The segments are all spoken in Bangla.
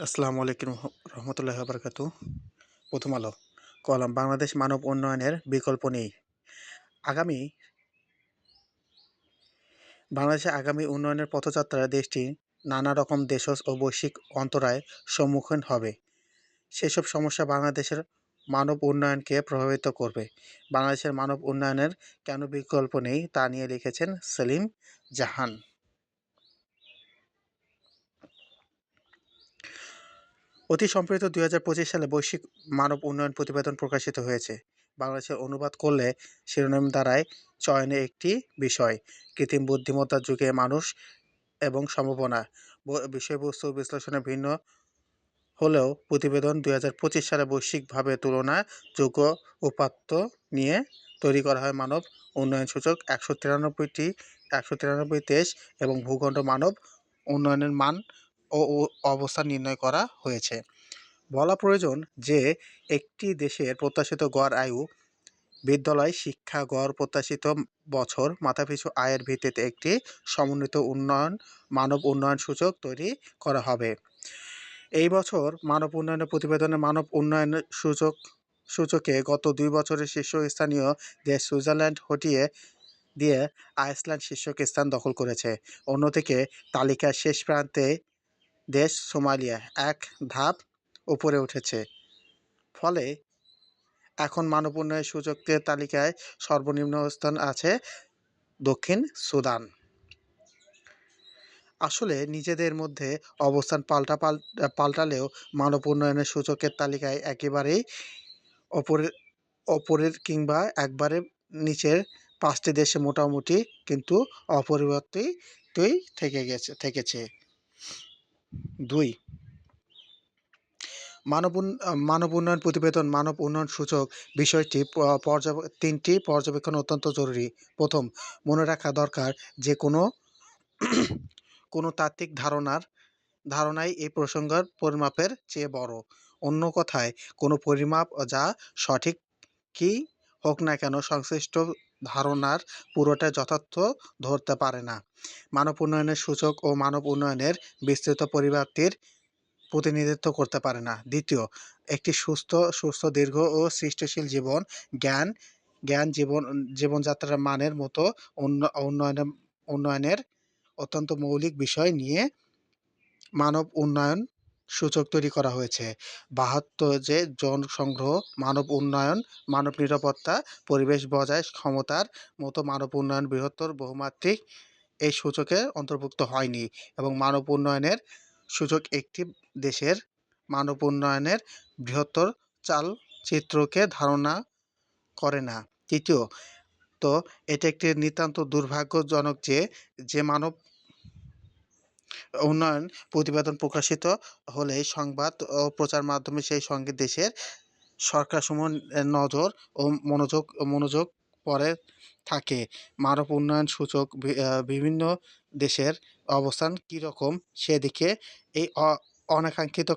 আসসালামু আলাইকুম রহমতুল্লাহি ওয়া বারাকাতুহু। প্রথম আলো কলাম বাংলাদেশ মানব উন্নয়নের বিকল্প নেই। আগামী বাংলাদেশের আগামী উন্নয়নের পথযাত্রায় দেশটি নানা রকম দেশজ ও বৈশ্বিক অন্তরায়ের সম্মুখীন হবে। সেসব সমস্যা বাংলাদেশের মানব উন্নয়নকে প্রভাবিত করবে। বাংলাদেশের মানব উন্নয়নের কেন বিকল্প নেই তা নিয়ে লিখেছেন সেলিম জাহান। অতি সম্প্রতি ২০২৫ সালে বৈশ্বিক মানব উন্নয়ন প্রতিবেদন প্রকাশিত হয়েছে। বাংলাদেশের অনুবাদ করলে শিরোনাম দাঁড়ায় চয়নে একটি বিষয়, কৃত্রিম বুদ্ধিমত্তার যুগে মানুষ এবং সম্ভাবনা। বিষয়বস্তু বিশ্লেষণে ভিন্ন হলেও প্রতিবেদন ২০২৫ সালে বৈশ্বিকভাবে তুলনাযোগ্য উপাত্ত নিয়ে তৈরি করা হয়। মানব উন্নয়ন সূচক ১৯৩ দেশ এবং ভূখণ্ড মানব উন্নয়নের মান ও অবস্থান নির্ণয় করা হয়েছে। বলা প্রয়োজন যে একটি দেশের প্রত্যাশিত গড় আয়ু, বিদ্যালয় শিক্ষা, গড় প্রত্যাশিত বছর, মাথাপিছু আয়ের ভিত্তিতে একটি সমন্বিত মানব উন্নয়ন সূচক তৈরি করা হবে। এই বছর মানব উন্নয়নের প্রতিবেদনে মানব উন্নয়ন সূচকে গত ২ বছরের শীর্ষস্থানীয় দেশ সুইজারল্যান্ড হটিয়ে দিয়ে আইসল্যান্ড শীর্ষক স্থান দখল করেছে। অন্যদিকে তালিকার শেষ প্রান্তে দেশ সোমালিয়া এক ধাপ উপরে উঠেছে। ফলে এখন মানব উন্নয়ন সূচকের তালিকায় সর্বনিম্ন অবস্থান আছে দক্ষিণ সুদান। আসলে নিজেদের মধ্যে অবস্থান পাল্টালেও মানব উন্নয়নের সূচকের তালিকায় একেবারেই ওপরের কিংবা একবারে নিচের ৫টি দেশে মোটামুটি কিন্তু অপরিবর্তিতই থেকেছে। ২. মানব উন্নয়ন প্রতিবেদন মানব উন্নয়ন সূচক বিষয়টি ৩টি পর্যবেক্ষণ অত্যন্ত জরুরি। প্রথম, মনে রাখা দরকার যে কোনো তাত্ত্বিক ধারণাই এই প্রসঙ্গের পরিমাপের চেয়ে বড়। অন্য কথায়, কোনো পরিমাপ যা সঠিকই হোক না কেন সংশ্লিষ্ট ধারণার পুরোটা যথার্থ ধরতে পারে না। মানব উন্নয়নের সূচক ও মানব উন্নয়নের বিস্তৃত পরিব্যাপ্তির প্রতিনিধিত্ব করতে পারে না। দ্বিতীয়, একটি সুস্থ দীর্ঘ ও সৃষ্টিশীল জীবনযাত্রার মানের মতো উন্নয়নের অত্যন্ত মৌলিক বিষয় নিয়ে মানব উন্নয়ন সূচক তৈরি করা হয়েছে। ৭২ যে জনসংগ্রহ, মানব উন্নয়ন, মানব নিরাপত্তা, পরিবেশ বজায় ক্ষমতার মতো মানব উন্নয়ন বৃহত্তর বহুমাত্রিক এই সূচকে অন্তর্ভুক্ত হয়নি এবং মানব উন্নয়নের সূচক একটি দেশের মানব উন্নয়নের বৃহত্তর চালচিত্রকে ধারণা করে না। তৃতীয়, এটা একটি নিতান্ত দুর্ভাগ্যজনক যে মানব উন্নয়ন প্রতিবেদন প্রকাশিত হলেই সংবাদ ও প্রচার মাধ্যমে সেই সঙ্গে দেশের সরকারসমূহ নজর ও মনোযোগ পড়ে থাকে। মানব উন্নয়ন সূচক বিভিন্ন দেশের অবস্থান কীরকম সেদিকে এই অনাকাঙ্ক্ষিত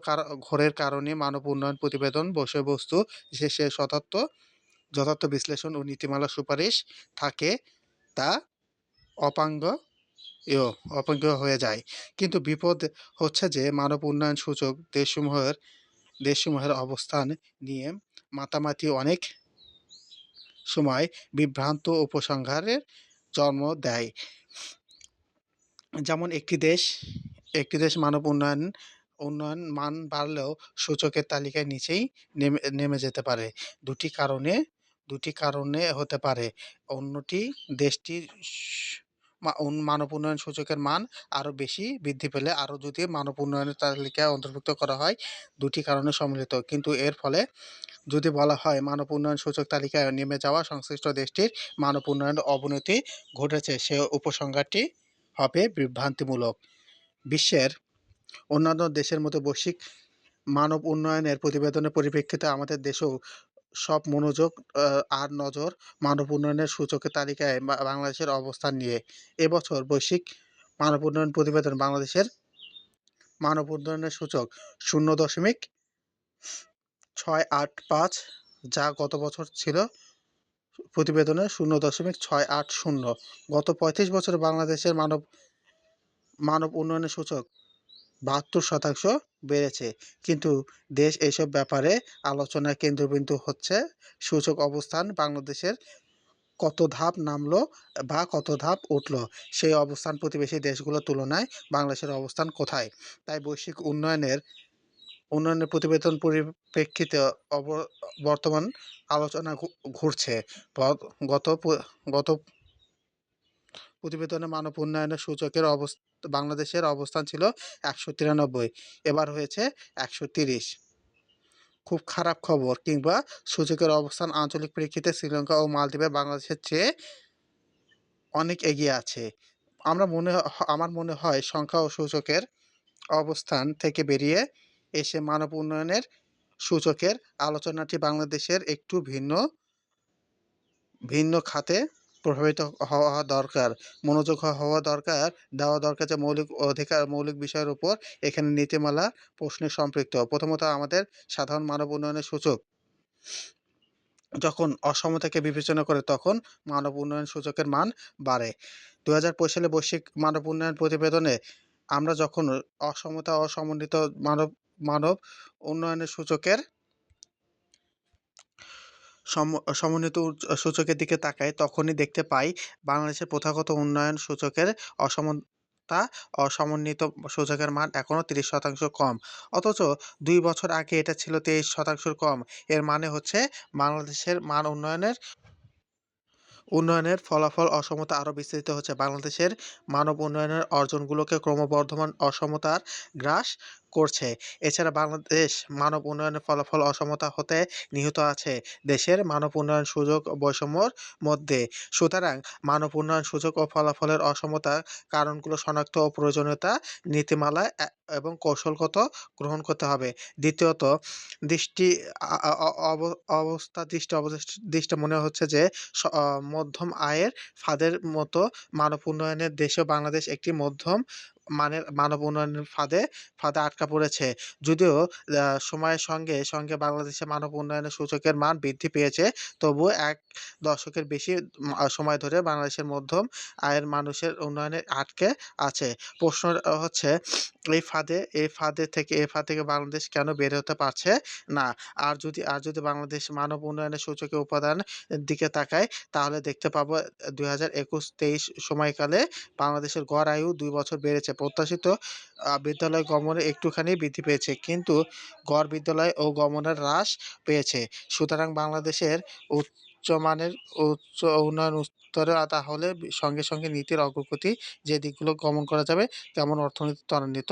ঘোরের কারণে মানব উন্নয়ন প্রতিবেদন বিষয়বস্তু শেষে যথার্থ বিশ্লেষণ ও নীতিমালা সুপারিশ থাকে তা অপাঙ্গেয় হয়ে যায়। কিন্তু বিপদ হচ্ছে যে মানব উন্নয়ন সূচক দেশসমূহের অবস্থান নিয়ে মাতামাতি অনেক সময় বিভ্রান্ত উপসংহারের জন্ম দেয়। যেমন একটি দেশ মানব উন্নয়ন মান বাড়লেও সূচকের তালিকায় নিচেই নেমে যেতে পারে। দুটি কারণে হতে পারে। অন্যটি দেশটির মানব উন্নয়ন সূচকের মান আরও বেশি বৃদ্ধি পেলে আরও যদি মানব উন্নয়নের তালিকায় অন্তর্ভুক্ত করা হয়। দুটি কারণে সম্মিলিত। কিন্তু এর ফলে যদি বলা হয় মানব উন্নয়ন সূচক তালিকায় নেমে যাওয়া সংশ্লিষ্ট দেশটির মানব উন্নয়নের অবনতি ঘটেছে, সে উপসংহারটি হবে বিভ্রান্তিমূলক। বিশ্বের অন্যান্য দেশের মতো বৈশ্বিক মানব উন্নয়নের প্রতিবেদনের পরিপ্রেক্ষিতে আমাদের দেশেও সব মনোযোগ আর নজর মানব উন্নয়নের সূচকের তালিকায় বাংলাদেশের অবস্থান নিয়ে। এবছর বৈশ্বিক মানব উন্নয়ন প্রতিবেদন বাংলাদেশের মানব উন্নয়নের সূচক 0.685, যা গত বছর ছিল প্রতিবেদনে 0.680। গত ৩৫ বছরে বাংলাদেশের মানব উন্নয়নের সূচক ৭২% বেড়েছে। কিন্তু দেশ এসব ব্যাপারে আলোচনার কেন্দ্রবিন্দু হচ্ছে সূচক অবস্থান বাংলাদেশের কত ধাপ নামলো বা কত ধাপ উঠলো, সেই অবস্থান প্রতিবেশী দেশগুলোর তুলনায় বাংলাদেশের অবস্থান কোথায়? তাই বৈশ্বিক উন্নয়নের প্রতিবেদন পরিপ্রেক্ষিতে বর্তমান আলোচনা ঘুরছে। গত গত প্রতিবেদনে মানব উন্নয়নের সূচকের বাংলাদেশের অবস্থান ছিল ১৯৩, এবার হয়েছে ১৩০। খুব খারাপ খবর কিংবা সূচকের অবস্থান আঞ্চলিক প্রেক্ষিতে শ্রীলঙ্কা ও মালদ্বীপে বাংলাদেশের চেয়ে অনেক এগিয়ে আছে। আমার মনে হয় সংখ্যা ও সূচকের অবস্থান থেকে বেরিয়ে এসে মানব উন্নয়নের সূচকের আলোচনাটি বাংলাদেশের একটু ভিন্ন খাতে প্রভাবিত হওয়া দরকার, মনোযোগ হওয়া দরকার, দেওয়া দরকার যে মৌলিক বিষয়ের উপর এখানে নীতিমালা প্রশ্নে সম্পৃক্ত। প্রথমত আমাদের সাধারণ মানব উন্নয়নের সূচক যখন অসমতাকে বিবেচনা করে তখন মানব উন্নয়ন সূচকের মান বাড়ে। ২০২৫ সালে বৈশ্বিক মানব উন্নয়ন প্রতিবেদনে আমরা যখন অসমতা অসমন্বিত মানব উন্নয়নের সূচকের সমন্বিত সূচকের দিকে তাকাই তখনই দেখতে পাই বাংলাদেশের প্রথাগত উন্নয়ন সূচকের অসমন্বিত সূচকের মান এখনও ৩০% কম। অথচ ২ বছর আগে এটা ছিল ২৩% কম। এর মানে হচ্ছে বাংলাদেশের উন্নয়নের ফলাফল অসমতা আরও বিস্তৃত হচ্ছে। বাংলাদেশের মানব উন্নয়নের অর্জনগুলোকে ক্রমবর্ধমান অসমতার গ্রাস করছে। এছাড়া বাংলাদেশ মানব উন্নয়নের ফলাফল অসমতা হতে নিহিত আছে দেশের মানব উন্নয়ন সুযোগ বৈষম্যর মধ্যে। সুতরাং মানব উন্নয়ন সূচক ও ফলাফলের অসমতার কারণগুলো শনাক্ত ও প্রয়োজনীয়তা নীতিমালা এবং কৌশলগত গ্রহণ করতে হবে। দ্বিতীয়ত, দৃষ্টি অবশিষ্ট মনে হচ্ছে যে মধ্যম আয়ের ফাঁদের মতো মানব উন্নয়নের দেশেও বাংলাদেশ একটি মধ্যম মানের মানব উন্নয়নের ফাঁদে আটকা পড়েছে। যদিও সময়ের সঙ্গে সঙ্গে বাংলাদেশের মানব উন্নয়নের সূচকের মান বৃদ্ধি পেয়েছে, তবুও ১ দশকের বেশি সময় ধরে বাংলাদেশের মধ্যম আয়ের মানুষের উন্নয়নে আটকে আছে। প্রশ্ন হচ্ছে এই ফাঁদ থেকে বাংলাদেশ কেন বের হতে পারছে না? আর যদি বাংলাদেশ মানব উন্নয়নের সূচকের উপাদান দিকে তাকাই তাহলে দেখতে পাবো ২০২১-২৩ সময়কালে বাংলাদেশের গড় আয়ু ২ বছর বেড়েছে। প্রত্যাশিত বিদ্যালয় গমনে একটুখানি বৃদ্ধি পেয়েছে, কিন্তু গড় বিদ্যালয় ও গমনের হ্রাস পেয়েছে। সুতরাং বাংলাদেশের উচ্চ উন্নয়ন স্তরে তাহলে সঙ্গে নীতির অগ্রগতি যে দিকগুলো গমন করা যাবে, যেমন অর্থনীতি ত্বরান্বিত